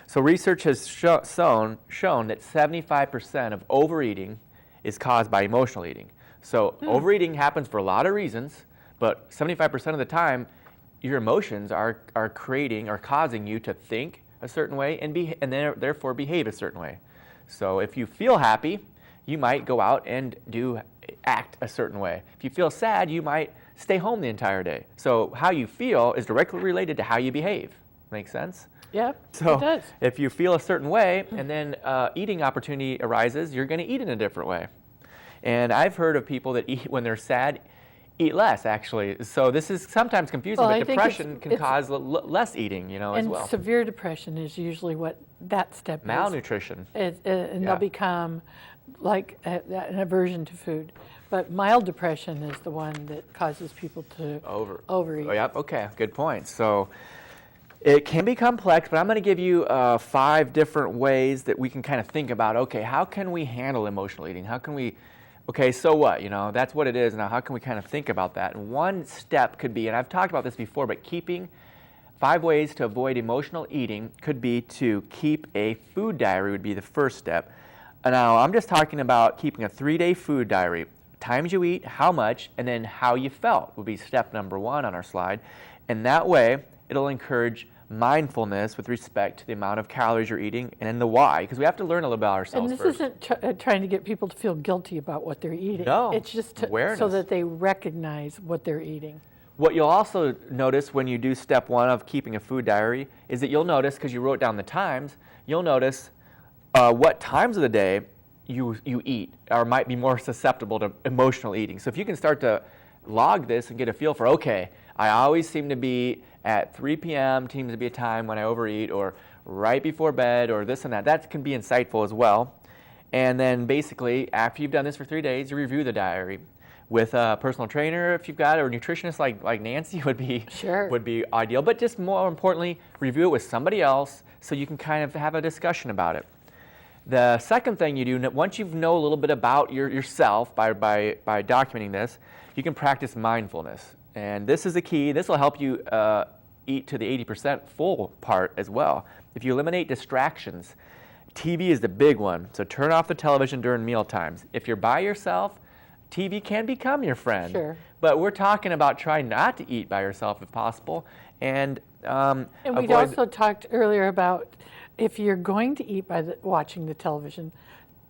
So research has shown that 75% of overeating is caused by emotional eating. So overeating happens for a lot of reasons, but 75% of the time your emotions are causing you to think a certain way and therefore behave a certain way. So if you feel happy, you might go out and act a certain way. If you feel sad, you might stay home the entire day. So how you feel is directly related to how you behave. Make sense? Yeah, so it does. If you feel a certain way and then eating opportunity arises, you're going to eat in a different way. And I've heard of people that eat when they're sad, eat less, actually. So this is sometimes confusing, Well, but depression can cause less eating, as well. And severe depression is usually what that step is. Malnutrition. And they'll become like an aversion to food. But mild depression is the one that causes people to overeat. Oh, yep, okay, good point. So it can be complex, but I'm going to give you 5 different ways that we can kind of think about, okay, how can we handle emotional eating? How can we, okay, so what? That's what it is. Now, how can we kind of think about that? And one step could be, and I've talked about this before, but keeping 5 ways to avoid emotional eating could be to keep a food diary would be the first step. Now, I'm just talking about keeping a 3-day food diary. Times you eat, how much, and then how you felt would be step number 1 on our slide. And that way, it'll encourage mindfulness with respect to the amount of calories you're eating and then the why, because we have to learn a little about ourselves and this first. isn't trying to get people to feel guilty about what they're eating. No, it's just awareness. so that they recognize what they're eating. What you'll also notice when you do step 1 of keeping a food diary is that you'll notice, because you wrote down the times, you'll notice what times of the day you eat or might be more susceptible to emotional eating. So if you can start to log this and get a feel for, okay, I always seem to be at 3 p.m. seems to be a time when I overeat, or right before bed, or this and that. That can be insightful as well. And then basically, after you've done this for 3 days, you review the diary with a personal trainer if you've got, or a nutritionist like Nancy would be ideal. But just more importantly, review it with somebody else so you can kind of have a discussion about it. The second thing you do, once you know a little bit about yourself by documenting this, you can practice mindfulness. And this is the key. This will help you eat to the 80% full part as well. If you eliminate distractions, TV is the big one. So turn off the television during meal times. If you're by yourself, TV can become your friend. Sure. But we're talking about trying not to eat by yourself if possible. And we also talked earlier about if you're going to eat by watching the television,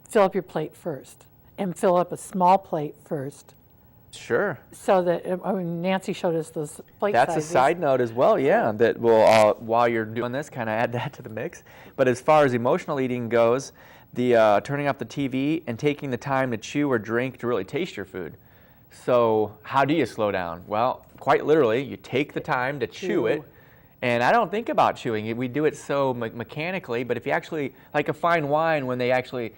fill up your plate first. And fill up a small plate first. Sure. So that, I mean, Nancy showed us those plate That's sizes. a side note as well, yeah, that will, while you're doing this, kind of add that to the mix. But as far as emotional eating goes, the turning off the TV and taking the time to chew or drink to really taste your food. So how do you slow down? Well, quite literally, you take the time to chew it. And I don't think about chewing it. We do it so mechanically, but if you actually, like a fine wine, when they actually,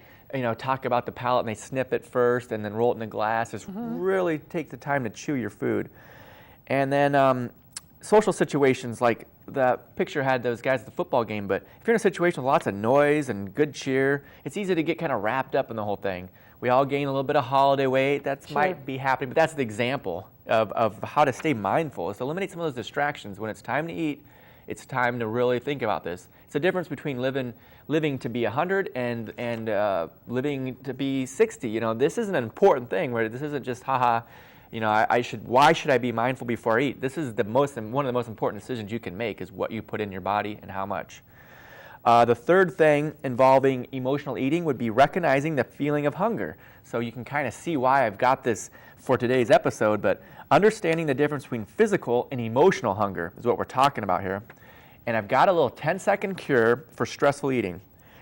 talk about the palate and they snip it first and then roll it in a glass, just really take the time to chew your food. And then social situations, like the picture had those guys at the football game, but if you're in a situation with lots of noise and good cheer, it's easy to get kind of wrapped up in the whole thing. We all gain a little bit of holiday weight. That might be happening, but that's the example of how to stay mindful, is to eliminate some of those distractions. When it's time to eat, it's time to really think about this. It's the difference between living to be 100 and living to be 60. This is an important thing, where this isn't just haha. Why should I be mindful before I eat? This is one of the most important decisions you can make, is what you put in your body and how much. The third thing involving emotional eating would be recognizing the feeling of hunger. So you can kind of see why I've got this for today's episode, but understanding the difference between physical and emotional hunger is what we're talking about here. And I've got a little 10-second cure for stressful eating.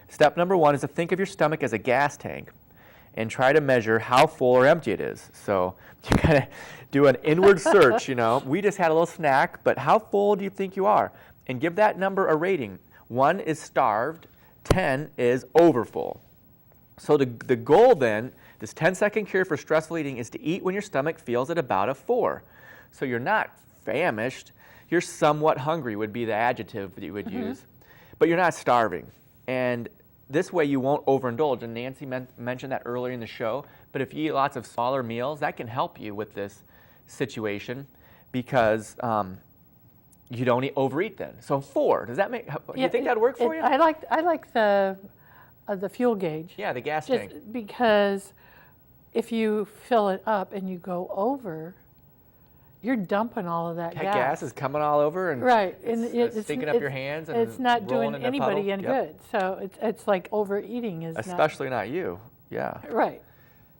Step number 1 is to think of your stomach as a gas tank and try to measure how full or empty it is. So you kind of do an inward search, We just had a little snack, but how full do you think you are? And give that number a rating. 1 is starved, 10 is overfull. So the goal then, this 10-second cure for stressful eating, is to eat when your stomach feels at about a 4. So you're not famished, you're somewhat hungry would be the adjective that you would use, but you're not starving. And this way you won't overindulge. And Nancy mentioned that earlier in the show, but if you eat lots of smaller meals, that can help you with this situation, because you don't overeat then. So 4, does that make, you think that'd work for you? I like the fuel gauge. Yeah, the gas Just tank. because if you fill it up and you go over, you're dumping all of that That gas. gas is coming all over and Right, and it's stinking up your hands and it's not rolling doing in a anybody puddle. any Yep. good. So it's like overeating is Especially not you. Yeah. right.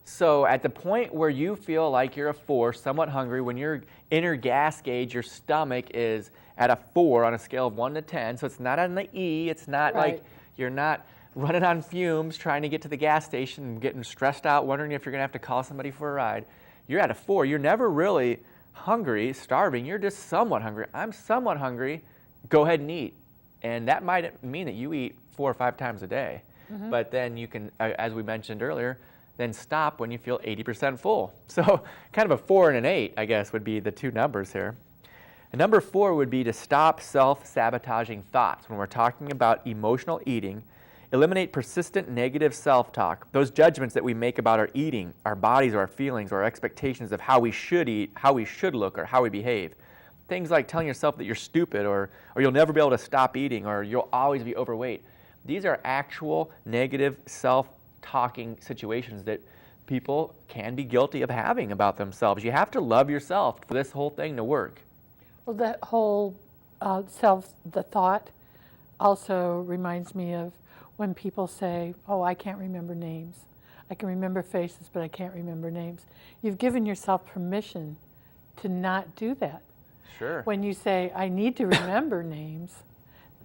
So at the point where you feel like you're a 4, somewhat hungry, when your inner gas gauge, your stomach is at a 4 on a scale of 1 to 10, so it's not on the E, it's not like you're not running on fumes trying to get to the gas station and getting stressed out, wondering if you're going to have to call somebody for a ride. You're at a 4. You're never really hungry, starving. You're just somewhat hungry. I'm somewhat hungry. Go ahead and eat. And that might mean that you eat 4 or 5 times a day. But then you can, as we mentioned earlier, then stop when you feel 80% full. So kind of a 4 and an 8, I guess, would be the two numbers here. And number 4 would be to stop self-sabotaging thoughts. When we're talking about emotional eating, eliminate persistent negative self-talk, those judgments that we make about our eating, our bodies, our feelings, or our expectations of how we should eat, how we should look, or how we behave. Things like telling yourself that you're stupid, or you'll never be able to stop eating, or you'll always be overweight. These are actual negative self-talking situations that people can be guilty of having about themselves. You have to love yourself for this whole thing to work. Well, that whole the thought also reminds me of when people say, oh, I can't remember names. I can remember faces, but I can't remember names. You've given yourself permission to not do that. Sure. When you say, I need to remember names,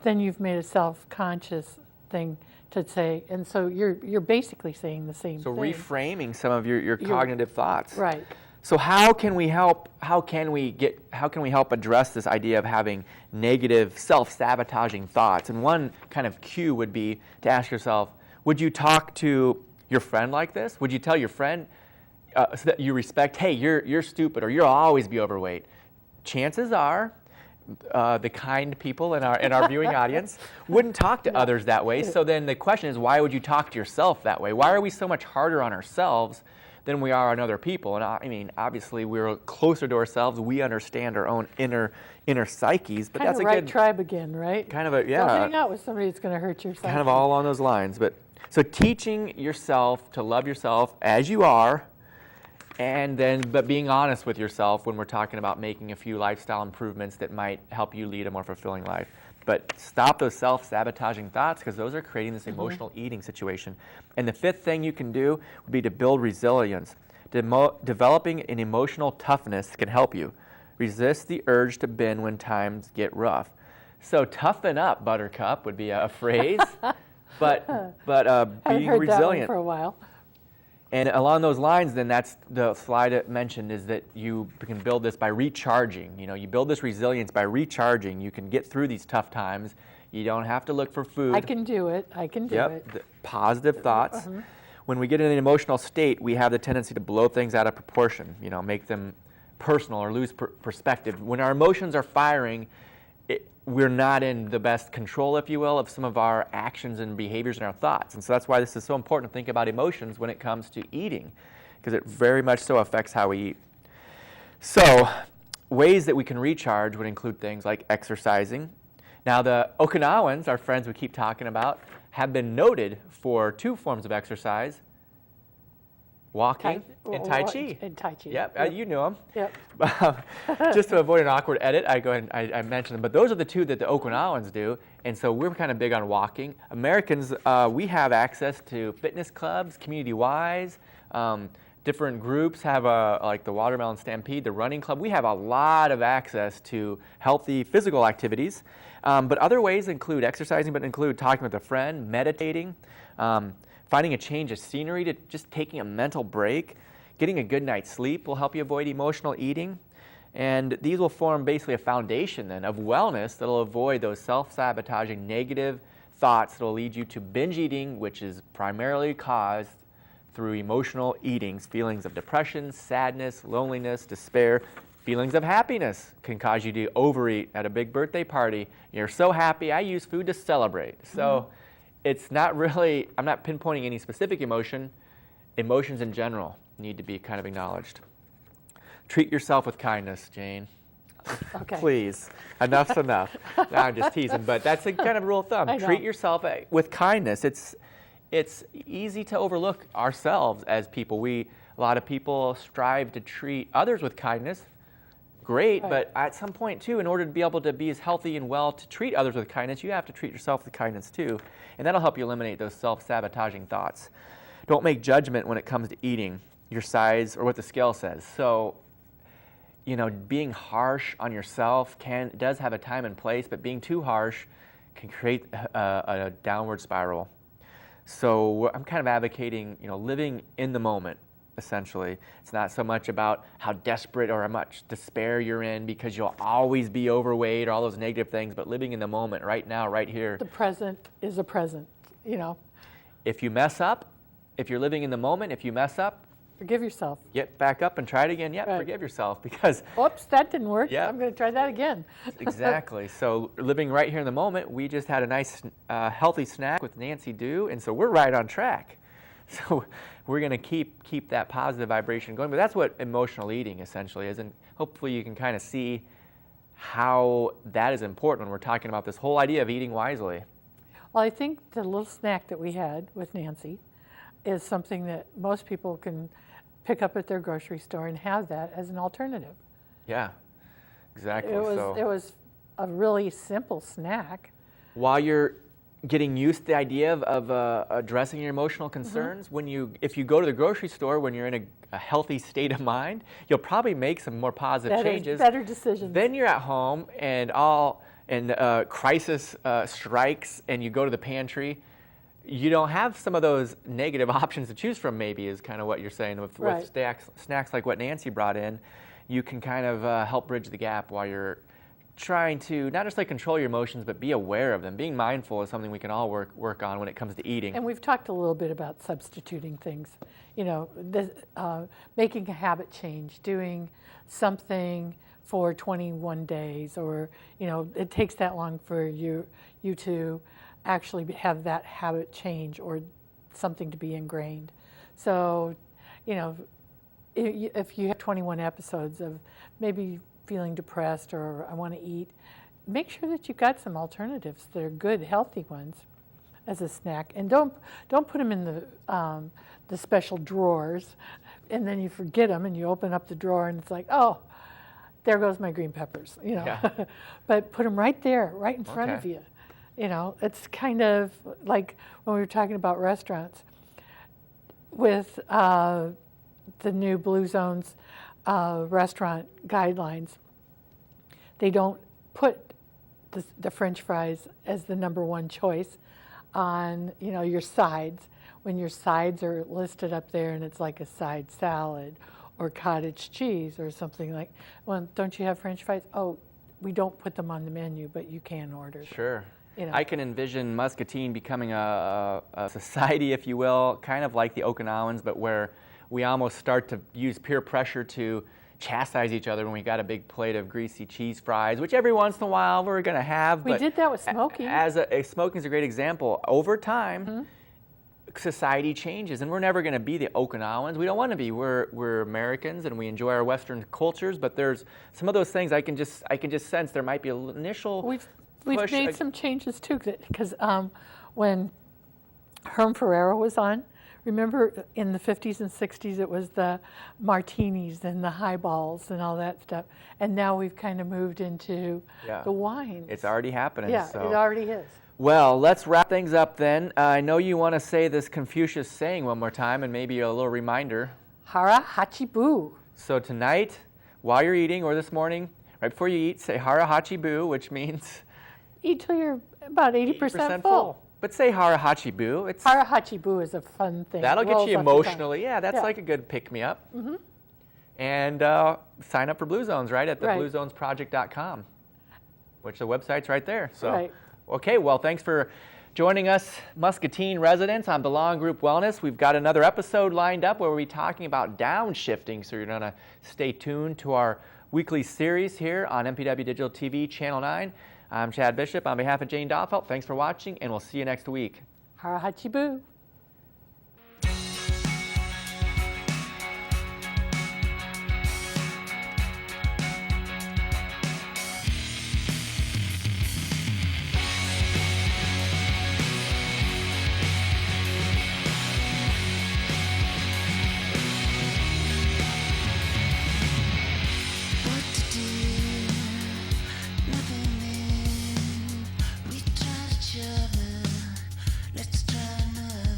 then you've made a self-conscious thing to say, and so you're basically saying the same So thing. reframing some of your cognitive thoughts. Right. So how can we help address this idea of having negative self-sabotaging thoughts? And one kind of cue would be to ask yourself, would you talk to your friend like this? Would you tell your friend so that you respect, hey, you're stupid, or you'll always be overweight? Chances are the kind people in our viewing audience wouldn't talk to others that way. So then the question is, why would you talk to yourself that way? Why are we so much harder on ourselves than we are on other people? And I mean, obviously, we're closer to ourselves. We understand our own inner psyches. But Kind that's of a right good tribe again, right? kind of a Don't hang out with somebody that's going to hurt your psyche. kind of all along those lines. But so teaching yourself to love yourself as you are, but being honest with yourself when we're talking about making a few lifestyle improvements that might help you lead a more fulfilling life. But stop those self-sabotaging thoughts, because those are creating this emotional eating situation. And the 5th thing you can do would be to build resilience. Developing an emotional toughness can help you. Resist the urge to bend when times get rough. So toughen up, Buttercup, would be a phrase, but Haven't being heard that one resilient. for a while. And along those lines, then that's the slide it mentioned, is that you can build this by recharging. You know, you build this resilience by recharging. You can get through these tough times. You don't have to look for food. I can do it. I can do it. The positive thoughts. When we get in an emotional state, we have the tendency to blow things out of proportion, you know, make them personal or lose perspective. When our emotions are firing, we're not in the best control, if you will, of some of our actions and behaviors and our thoughts. And so that's why this is so important to think about emotions when it comes to eating, because it very much so affects how we eat. So ways that we can recharge would include things like exercising. Now, the Okinawans, our friends we keep talking about, have been noted for two forms of exercise: walking and Tai Chi. And Tai Chi. Yep, you knew them. Yep. Just to avoid an awkward edit, I go ahead and I mention them. But those are the two that the Okinawans do, and so we're kind of big on walking. Americans, we have access to fitness clubs, community-wise. Different groups have like the Watermelon Stampede, the running club. We have a lot of access to healthy physical activities. But other ways include exercising, but include talking with a friend, meditating, finding a change of scenery, to just taking a mental break. Getting a good night's sleep will help you avoid emotional eating. And these will form basically a foundation then of wellness that will avoid those self-sabotaging negative thoughts that will lead you to binge eating, which is primarily caused through emotional eatings. Feelings of depression, sadness, loneliness, despair. Feelings of happiness can cause you to overeat at a big birthday party. You're so happy, I use food to celebrate. So it's not really, I'm not pinpointing any specific emotion. Emotions in general need to be kind of acknowledged. Treat yourself with kindness, Jane. Okay. Please. Enough's enough. No, I'm just teasing, but that's a kind of rule of thumb. I know. Treat yourself with kindness. It's easy to overlook ourselves as people. A lot of people strive to treat others with kindness. Great, Right. but at some point too, in order to be able to be as healthy and well to treat others with kindness, you have to treat yourself with kindness too. And that'll help you eliminate those self-sabotaging thoughts. Don't make judgment when it comes to eating, your size, or what the scale says. So, you know, being harsh on yourself does have a time and place, but being too harsh can create a downward spiral. So I'm kind of advocating, you know, living in the moment, essentially. It's not so much about how desperate or how much despair you're in because you'll always be overweight or all those negative things, but living in the moment, right now, right here. The present is a present, you know. If you mess up, if you're living in the moment, if you mess up, Forgive yourself. get back up and try it again. Yep, Right. forgive yourself, because Oops, that didn't work. Yeah. I'm going to try that again. exactly. So living right here in the moment, we just had a nice, healthy snack with Nancy Dew, and so we're right on track. So we're going to keep that positive vibration going. But that's what emotional eating essentially is, and hopefully you can kind of see how that is important when we're talking about this whole idea of eating wisely. Well, I think the little snack that we had with Nancy is something that most people can pick up at their grocery store and have that as an alternative. Yeah, exactly. It So was a really simple snack. while you're getting used to the idea of addressing your emotional concerns, if you go to the grocery store when you're in a healthy state of mind, you'll probably make some more positive changes. Better decisions. Then you're at home and crisis strikes and you go to the pantry. You don't have some of those negative options to choose from, maybe, is kind of what you're saying. With Right. snacks like what Nancy brought in, you can kind of help bridge the gap while you're trying to not just like control your emotions, but be aware of them. Being mindful is something we can all work on when it comes to eating. And we've talked a little bit about substituting things, you know, making a habit change, doing something for 21 days, or, you know, it takes that long for you to actually have that habit change or something to be ingrained. So, you know, if you have 21 episodes of maybe feeling depressed or I want to eat, make sure that you've got some alternatives that are good, healthy ones as a snack, and don't put them in the special drawers, and then you forget them, and you open up the drawer and it's like, oh, there goes my green peppers, you know. Yeah. But put them right there, right in front of Okay. you. You know, it's kind of like when we were talking about restaurants with the new Blue Zones restaurant guidelines, they don't put the French fries as the number one choice on, you know, your sides. When your sides are listed up there and it's like a side salad or cottage cheese or something like, well, don't you have French fries? Oh, we don't put them on the menu, but you can order them. Sure. You know. I can envision Muscatine becoming a society, if you will, kind of like the Okinawans, but where we almost start to use peer pressure to chastise each other when we got a big plate of greasy cheese fries, which every once in a while we're going to have. We did that with smoking. Smoking is a great example. Over time, society changes, and we're never going to be the Okinawans. We don't want to be. We're Americans, and we enjoy our Western cultures. But there's some of those things I can just sense there might be an initial. We've push made some changes too, because when Herm Ferrero was on, remember in the 50s and 60s it was the martinis and the highballs and all that stuff, and now we've kind of moved into the wines. It's already happening. Yeah, so. it already is. Well, let's wrap things up then. I know you want to say this Confucius saying one more time, and maybe a little reminder. Hara hachi bu. So tonight, while you're eating, or this morning, right before you eat, say Hara hachi bu, which means Eat till you're about 80% full. But say Hara hachi bu. It's Hara hachi bu is a fun thing. that'll get Rolls you off the tongue. emotionally. Yeah, that's like a good pick-me-up. And sign up for Blue Zones, right, at the Right. bluezonesproject.com, which the website's right there. So, Right. Okay, well, thanks for joining us, Muscatine residents, on Belong Group Wellness. We've got another episode lined up where we'll be talking about downshifting, so you're going to stay tuned to our weekly series here on MPW Digital TV, Channel 9. I'm Chad Bishop on behalf of Jane Dahlfeld. Thanks for watching, and we'll see you next week. Hara hachi bu. Let's try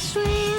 sweet